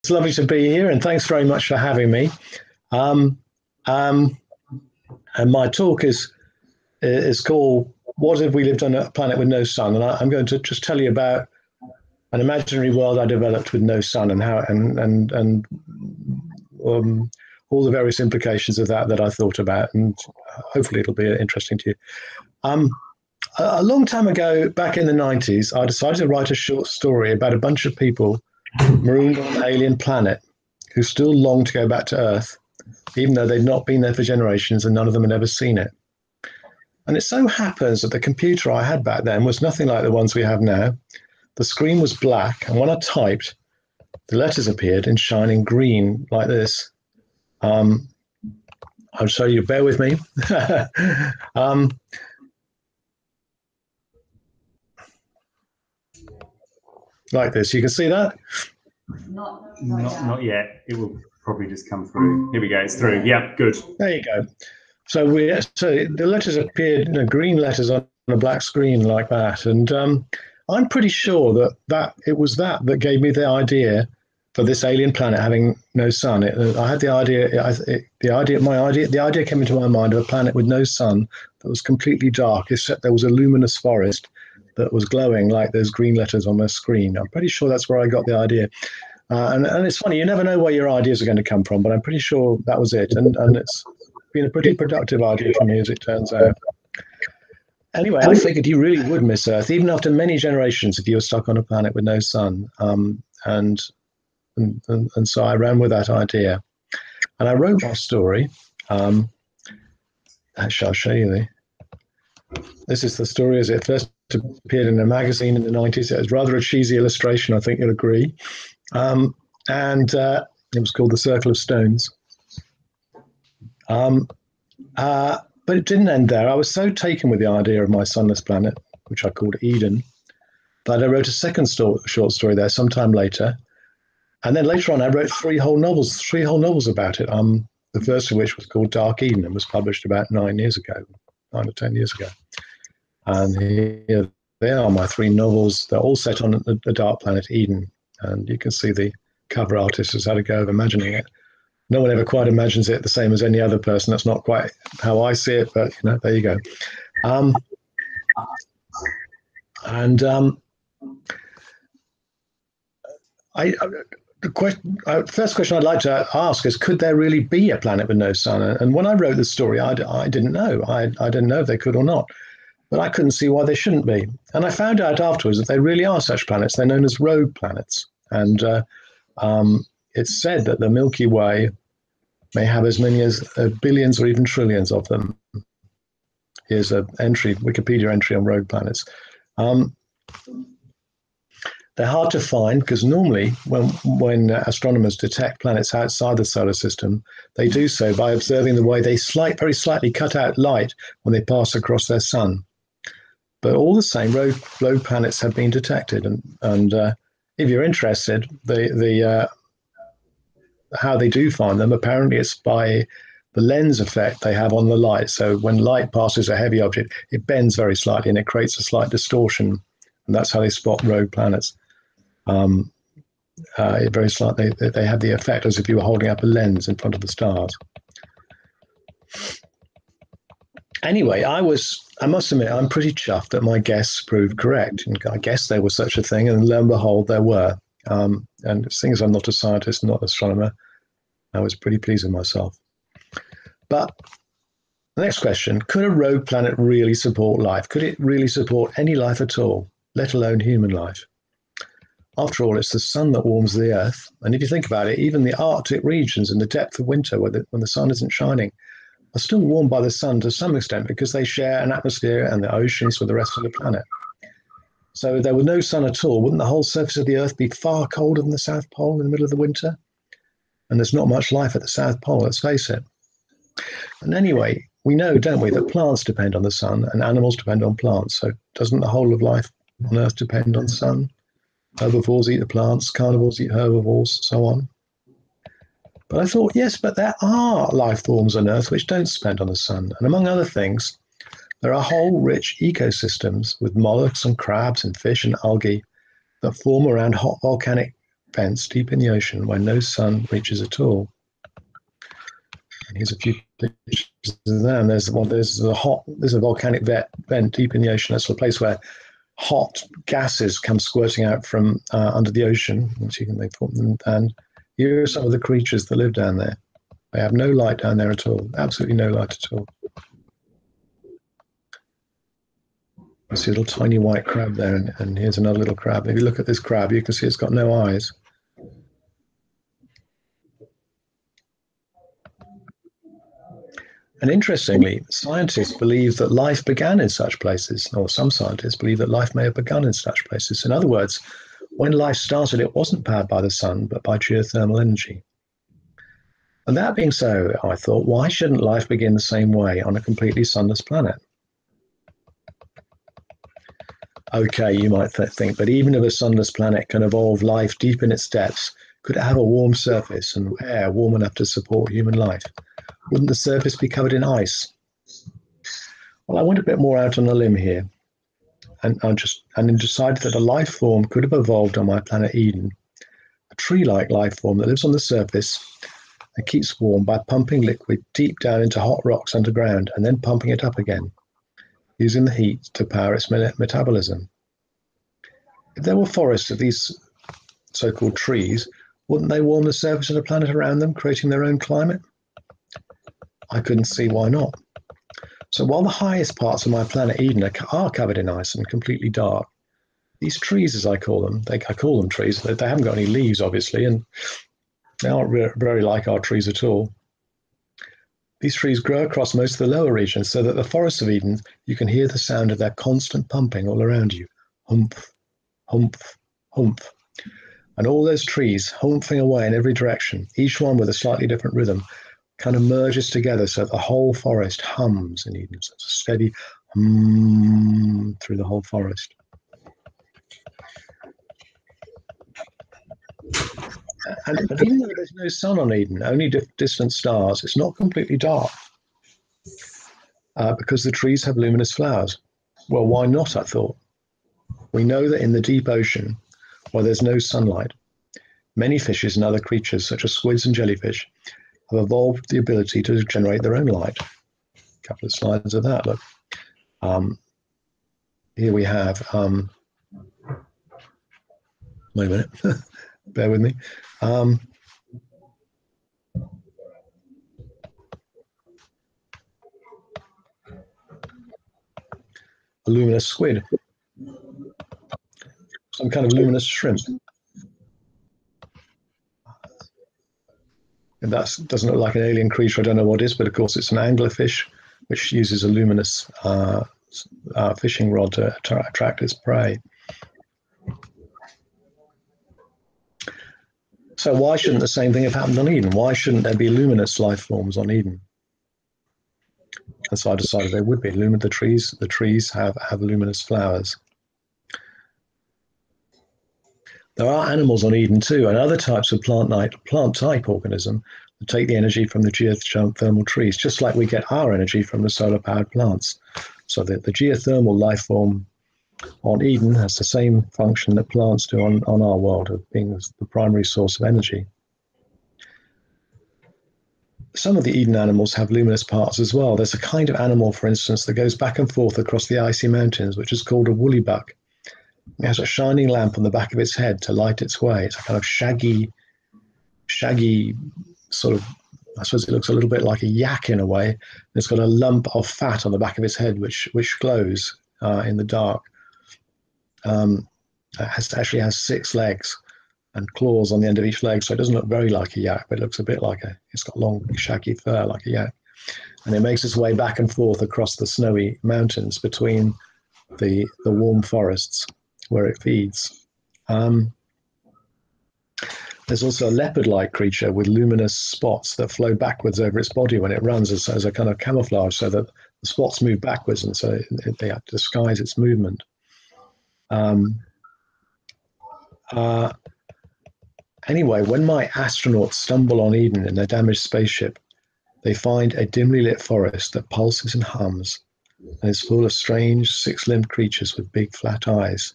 it's lovely to be here, and thanks very much for having me. Um, um, and my talk is called "What If We Lived on a Planet with No Sun?" And I'm going to just tell you about an imaginary world I developed with no sun, and how and um, all the various implications of that I thought about, and hopefully it'll be interesting to you. Um, a long time ago, back in the 90s, I decided to write a short story about a bunch of people marooned on an alien planet who still longed to go back to Earth, even though they'd not been there for generations and none of them had ever seen it. And it so happens that the computer I had back then was nothing like the ones we have now. The screen was black, and when I typed, the letters appeared in shining green like this. I'll show you, bear with me. um, like this, you can see that? Not yet. It will probably just come through. Here we go. It's through. Yeah, good. There you go. So the letters appeared, green letters on a black screen like that, and I'm pretty sure that it was that gave me the idea for this alien planet having no sun. I had the idea. The idea came into my mind of a planet with no sun that was completely dark, except there was a luminous forest that was glowing like those green letters on my screen. I'm pretty sure that's where I got the idea. And it's funny, you never know where your ideas are going to come from, but I'm pretty sure that was it. And it's been a pretty productive idea for me, as it turns out. Anyway, I figured you really would miss Earth, even after many generations, if you were stuck on a planet with no sun. And so I ran with that idea. And I wrote my story. Actually, I'll show you this is the story as it first appeared in a magazine in the 90s. It was rather a cheesy illustration, I think you'll agree. And it was called The Circle of Stones. But it didn't end there. I was so taken with the idea of my sunless planet, which I called Eden, that I wrote a second short story there sometime later. And then later on, I wrote three whole novels about it. The first of which was called Dark Eden and was published about 9 or 10 years ago. And here they are, my three novels. They're all set on the dark planet Eden. And you can see the cover artist has had a go of imagining it. No one ever quite imagines it the same as any other person. That's not quite how I see it, but there you go. The first question I'd like to ask is, could there really be a planet with no sun? And when I wrote the story, I didn't know. I didn't know if they could or not. But I couldn't see why they shouldn't be. And I found out afterwards that they really are such planets. They're known as rogue planets. And it's said that the Milky Way may have as many as billions or even trillions of them. Here's a Wikipedia entry on rogue planets. They're hard to find because normally when astronomers detect planets outside the solar system, they do so by observing the way they very slightly cut out light when they pass across their sun. But all the same, rogue planets have been detected. And if you're interested, how they do find them, apparently it's by the lens effect they have on the light. So when light passes a heavy object, it bends very slightly and it creates a slight distortion. And that's how they spot rogue planets. Very slightly, they have the effect as if you were holding up a lens in front of the stars. Anyway, I must admit, I'm pretty chuffed that my guess proved correct. And I guessed there was such a thing, and lo and behold, there were. And seeing as I'm not a scientist, not an astronomer, I was pretty pleased with myself. But the next question, could a rogue planet really support life? Could it really support any life at all, let alone human life? After all, it's the sun that warms the Earth. And if you think about it, even the Arctic regions in the depth of winter when the sun isn't shining are still warmed by the sun to some extent because they share an atmosphere and the oceans with the rest of the planet. So if there were no sun at all, wouldn't the whole surface of the Earth be far colder than the South Pole in the middle of the winter? And there's not much life at the South Pole, let's face it. And anyway, we know, don't we, that plants depend on the sun and animals depend on plants. So doesn't the whole of life on Earth depend on the sun? Herbivores eat the plants, carnivores eat herbivores, so on. But I thought, yes, but there are life forms on Earth which don't depend on the sun. And among other things, there are whole rich ecosystems with mollusks and crabs and fish and algae that form around hot volcanic vents deep in the ocean where no sun reaches at all. And here's a few pictures of them. There's a volcanic vent deep in the ocean. That's a place where hot gases come squirting out from under the ocean. And here are some of the creatures that live down there. They have no light down there at all. Absolutely no light at all. You see a little tiny white crab there, and here's another little crab. If you look at this crab, you can see it's got no eyes. And interestingly, scientists believe that life began in such places, or some scientists believe that life may have begun in such places. In other words, when life started, it wasn't powered by the sun, but by geothermal energy. And that being so, I thought, why shouldn't life begin the same way on a completely sunless planet? Okay, you might think, but even if a sunless planet can evolve life deep in its depths, could it have a warm surface and air warm enough to support human life? Wouldn't the surface be covered in ice? Well, I went a bit more out on a limb here, and decided that a life form could have evolved on my planet Eden, a tree-like life form that lives on the surface and keeps warm by pumping liquid deep down into hot rocks underground and then pumping it up again, using the heat to power its metabolism. If there were forests of these so-called trees, wouldn't they warm the surface of the planet around them, creating their own climate? I couldn't see why not. So while the highest parts of my planet Eden are covered in ice and completely dark, these trees, as I call them, I call them trees, they haven't got any leaves, obviously, and they aren't very like our trees at all. These trees grow across most of the lower regions so that the forests of Eden, you can hear the sound of their constant pumping all around you. Humph, humph, humph. And all those trees humphing away in every direction, each one with a slightly different rhythm, kind of merges together so that the whole forest hums in Eden. So it's a steady hum through the whole forest. And even though there's no sun on Eden, only distant stars, it's not completely dark because the trees have luminous flowers. Well, why not, I thought. We know that in the deep ocean, where there's no sunlight, many fishes and other creatures, such as squids and jellyfish, have evolved the ability to generate their own light. A couple of slides of that, look. Here we have, wait a minute, bear with me. A luminous squid, some kind of luminous shrimp. And that doesn't look like an alien creature, I don't know what it is, but of course it's an anglerfish, which uses a luminous fishing rod to attract its prey. So why shouldn't the same thing have happened on Eden? Why shouldn't there be luminous life forms on Eden? And so I decided there would be. The trees have luminous flowers. There are animals on Eden too, and other types of plant-type organism that take the energy from the geothermal trees, just like we get our energy from the solar-powered plants. So the geothermal life form on Eden has the same function that plants do on our world, of being the primary source of energy. Some of the Eden animals have luminous parts as well. There's a kind of animal, for instance, that goes back and forth across the icy mountains, which is called a woolly buck. It has a shining lamp on the back of its head to light its way. It's a kind of shaggy sort of, I suppose it looks a little bit like a yak in a way. It's got a lump of fat on the back of its head, which glows in the dark. It actually has 6 legs and claws on the end of each leg, so it doesn't look very like a yak, but it looks a bit like it's got long, shaggy fur like a yak. And it makes its way back and forth across the snowy mountains between the warm forests where it feeds. There's also a leopard-like creature with luminous spots that flow backwards over its body when it runs as a kind of camouflage, so that the spots move backwards, and so they have to disguise its movement. Anyway, when my astronauts stumble on Eden in their damaged spaceship, they find a dimly lit forest that pulses and hums, and is full of strange 6-limbed creatures with big flat eyes.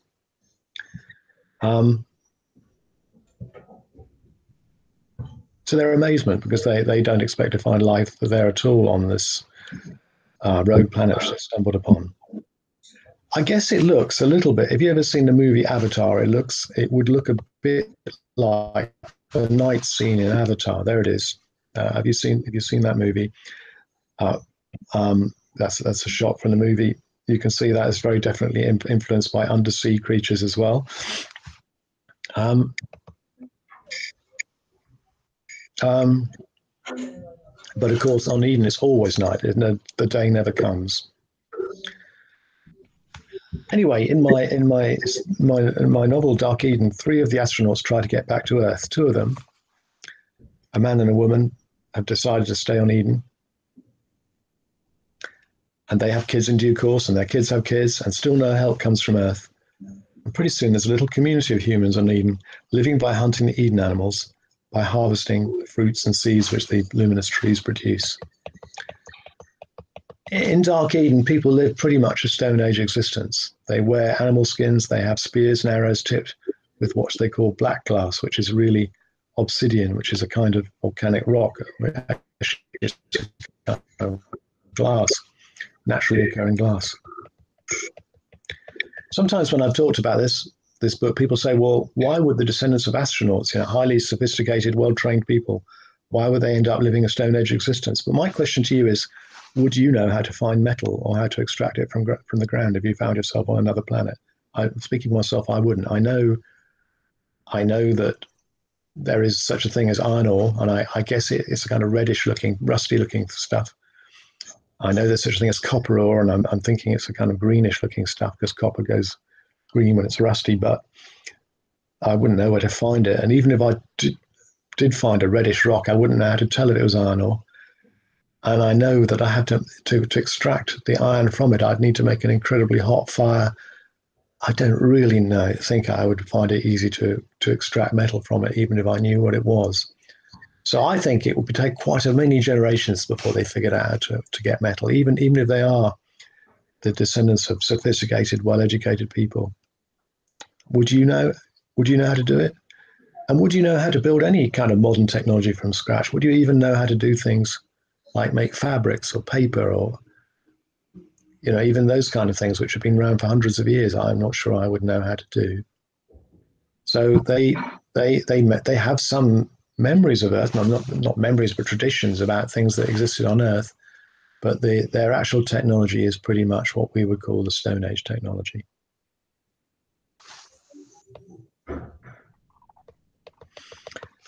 to their amazement, because they don't expect to find life there at all on this rogue planet which they stumbled upon. I guess it looks a little bit. Have you ever seen the movie Avatar? It would look a bit like the night scene in Avatar. There it is. Have you seen that movie? Uh, that's a shot from the movie. You can see that is very definitely influenced by undersea creatures as well. Um, um, but of course, on Eden, it's always night. The day never comes. Anyway, in my novel Dark Eden, three of the astronauts try to get back to Earth. Two of them, a man and a woman, have decided to stay on Eden, and they have kids in due course, and their kids have kids, and still no help comes from Earth. And pretty soon, there's a little community of humans on Eden, living by hunting the Eden animals, by harvesting fruits and seeds which the luminous trees produce. In Dark Eden, people live pretty much a Stone Age existence. They wear animal skins, they have spears and arrows tipped with what they call black glass, which is really obsidian, which is a kind of volcanic rock, glass, naturally occurring glass. Sometimes when I've talked about this book, people say, well, why would the descendants of astronauts, highly sophisticated, well-trained people, why would they end up living a Stone Age existence? But my question to you is, would you know how to find metal or how to extract it from the ground if you found yourself on another planet? Speaking for myself, I wouldn't. I know that there is such a thing as iron ore, and I guess it's a kind of reddish-looking, rusty-looking stuff. I know there's such a thing as copper ore, and I'm thinking it's a kind of greenish-looking stuff because copper goes green when it's rusty, but I wouldn't know where to find it. And even if I did find a reddish rock, I wouldn't know how to tell if it was iron ore. And I know that I have to extract the iron from it, I'd need to make an incredibly hot fire. I don't really think I would find it easy to extract metal from it, even if I knew what it was. So I think it would take quite a many generations before they figured out how to get metal, even if they are the descendants of sophisticated, well-educated people. Would you know how to do it? And would you know how to build any kind of modern technology from scratch? Would you even know how to do things like make fabrics or paper or, even those kind of things which have been around for hundreds of years? I'm not sure I would know how to do. So they have some memories of Earth, not memories, but traditions about things that existed on Earth. But their actual technology is pretty much what we would call the Stone Age technology.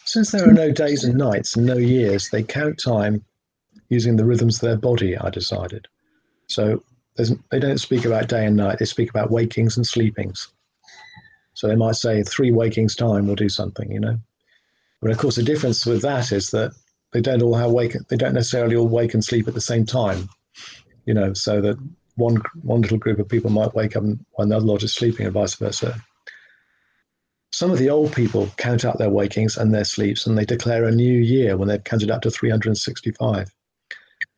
Since there are no days and nights and no years, they count time using the rhythms of their body, I decided. So they don't speak about day and night, they speak about wakings and sleepings. So they might say 3 wakings time will do something, But of course, the difference with that is that they don't necessarily all wake and sleep at the same time, so that one little group of people might wake up and another lot is sleeping and vice versa. Some of the old people count up their wakings and their sleeps, and they declare a new year when they've counted up to 365.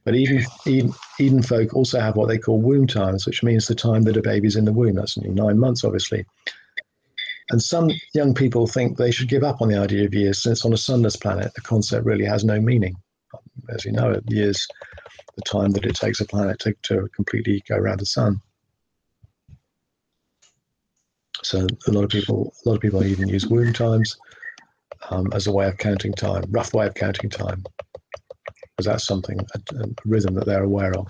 But Eden folk also have what they call womb times, which means the time that a baby's in the womb. That's 9 months, obviously. And some young people think they should give up on the idea of years, since on a sunless planet, the concept really has no meaning. As you know, years, the time that it takes a planet to completely go around the sun. So a lot of people even use womb times as a way of counting time, rough way of counting time, because that's something, a rhythm that they're aware of.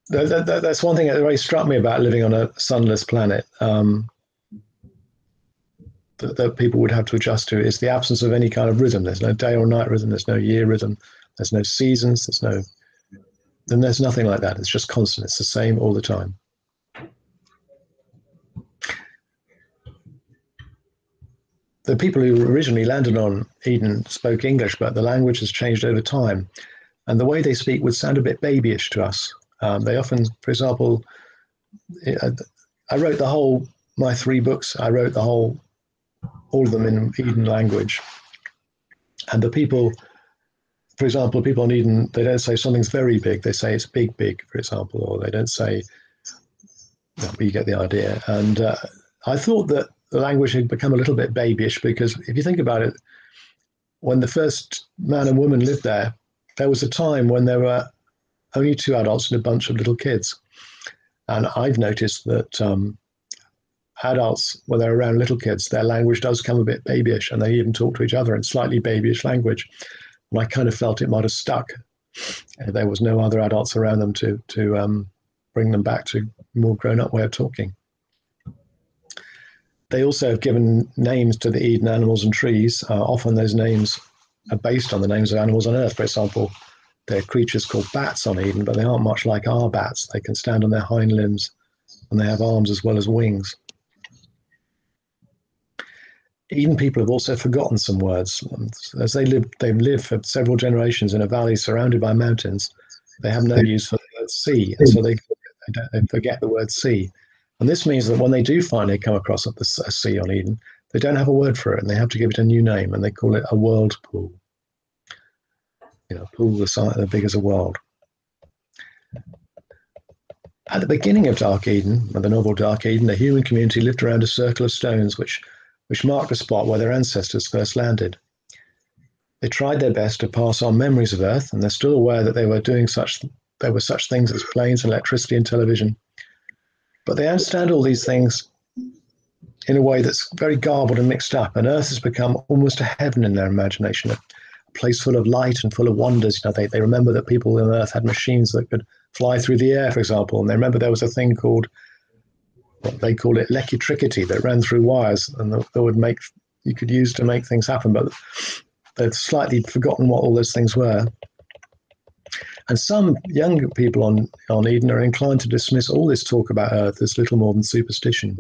That's one thing that really struck me about living on a sunless planet, that people would have to adjust to, is the absence of any kind of rhythm. There's no day or night rhythm, there's no year rhythm, there's no seasons, there's nothing like that. It's just constant, it's the same all the time. The people who originally landed on Eden spoke English, but the language has changed over time. And the way they speak would sound a bit babyish to us. They often, for example, I wrote my 3 books, I wrote all of them in Eden language. And the people, for example, people on Eden, they don't say something's very big, they say it's big, big, for example, or they don't say, but you get the idea. And I thought that the language had become a little bit babyish, because if you think about it, when the first man and woman lived there, there was a time when there were only two adults and a bunch of little kids. And I've noticed that adults, when they're around little kids, their language does come a bit babyish, and they even talk to each other in slightly babyish language. And I kind of felt it might have stuck if there was no other adults around them to bring them back to a more grown-up way of talking. They also have given names to the Eden animals and trees. Often those names are based on the names of animals on Earth. For example, there are creatures called bats on Eden, but they aren't much like our bats. They can stand on their hind limbs, and they have arms as well as wings. Eden people have also forgotten some words. As they've lived for several generations in a valley surrounded by mountains, they have no use for the word sea, and so they forget the word sea. And this means that when they do finally come across a sea on Eden, they don't have a word for it, and they have to give it a new name, and they call it a whirlpool. A pool the size as big as a world. At the beginning of Dark Eden, the novel Dark Eden, the human community lived around a circle of stones which marked the spot where their ancestors first landed. They tried their best to pass on memories of Earth, and they're still aware that there were such things as planes, electricity, and television. But they understand all these things in a way that's very garbled and mixed up, and Earth has become almost a heaven in their imagination, a place full of light and full of wonders. They remember that people on Earth had machines that could fly through the air, for example, and they remember there was a thing called, what they called it, electricity, that ran through wires, and that you could use to make things happen, but they've slightly forgotten what all those things were. And some young people on Eden are inclined to dismiss all this talk about Earth as little more than superstition.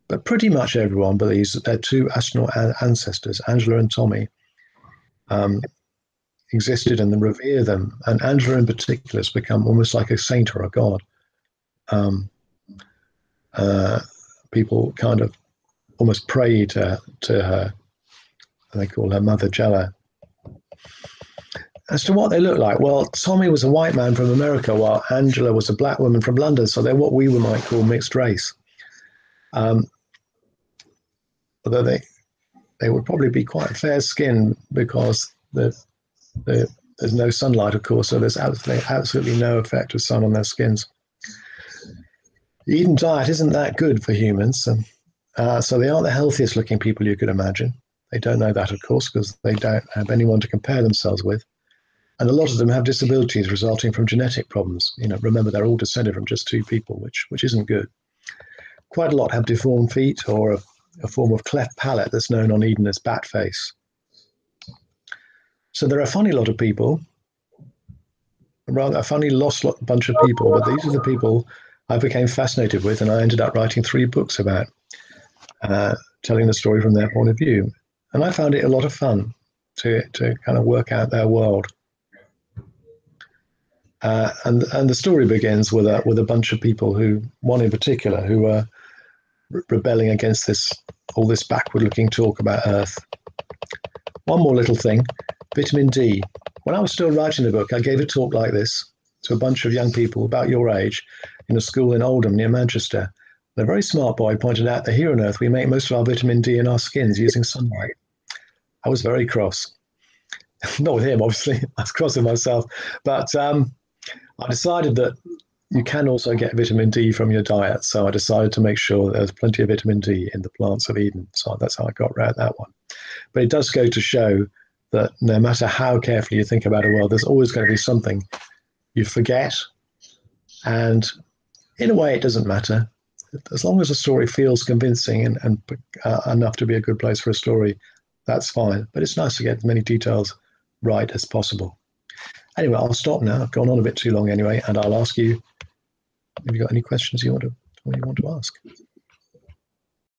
But pretty much everyone believes that their two astronaut ancestors, Angela and Tommy, existed, and they revere them. And Angela in particular has become almost like a saint or a god. People kind of almost pray to her, and they call her Mother Jella. As to what they look like, well, Tommy was a white man from America, while Angela was a black woman from London, so they're what we might call mixed race. Although they would probably be quite fair-skinned, because there's no sunlight, of course, so there's absolutely no effect of sun on their skins. The Eden diet isn't that good for humans, so they aren't the healthiest-looking people you could imagine. They don't know that, of course, because they don't have anyone to compare themselves with. And a lot of them have disabilities resulting from genetic problems. Remember, they're all descended from just two people, which isn't good. Quite a lot have deformed feet, or a form of cleft palate that's known on Eden as bat face. So they're a funny lot of people, rather a funny lost bunch of people, but these are the people I became fascinated with, and I ended up writing 3 books about, telling the story from their point of view. And I found it a lot of fun to kind of work out their world. And the story begins with a bunch of people, one in particular, who were rebelling against all this backward-looking talk about Earth. One more little thing, vitamin D. When I was still writing the book, I gave a talk like this to a bunch of young people about your age in a school in Oldham near Manchester. And a very smart boy pointed out that here on Earth we make most of our vitamin D in our skins using sunlight. I was very cross. Not with him, obviously. I was cross with myself. But I decided that you can also get vitamin D from your diet. So I decided to make sure that there's plenty of vitamin D in the plants of Eden. So that's how I got around that one. But it does go to show that no matter how carefully you think about a world, there's always going to be something you forget. And in a way, it doesn't matter. As long as a story feels convincing and enough to be a good place for a story, that's fine. But it's nice to get as many details right as possible. Anyway, I'll stop now. I've gone on a bit too long anyway, and I'll ask you, have you got any questions you want to ask?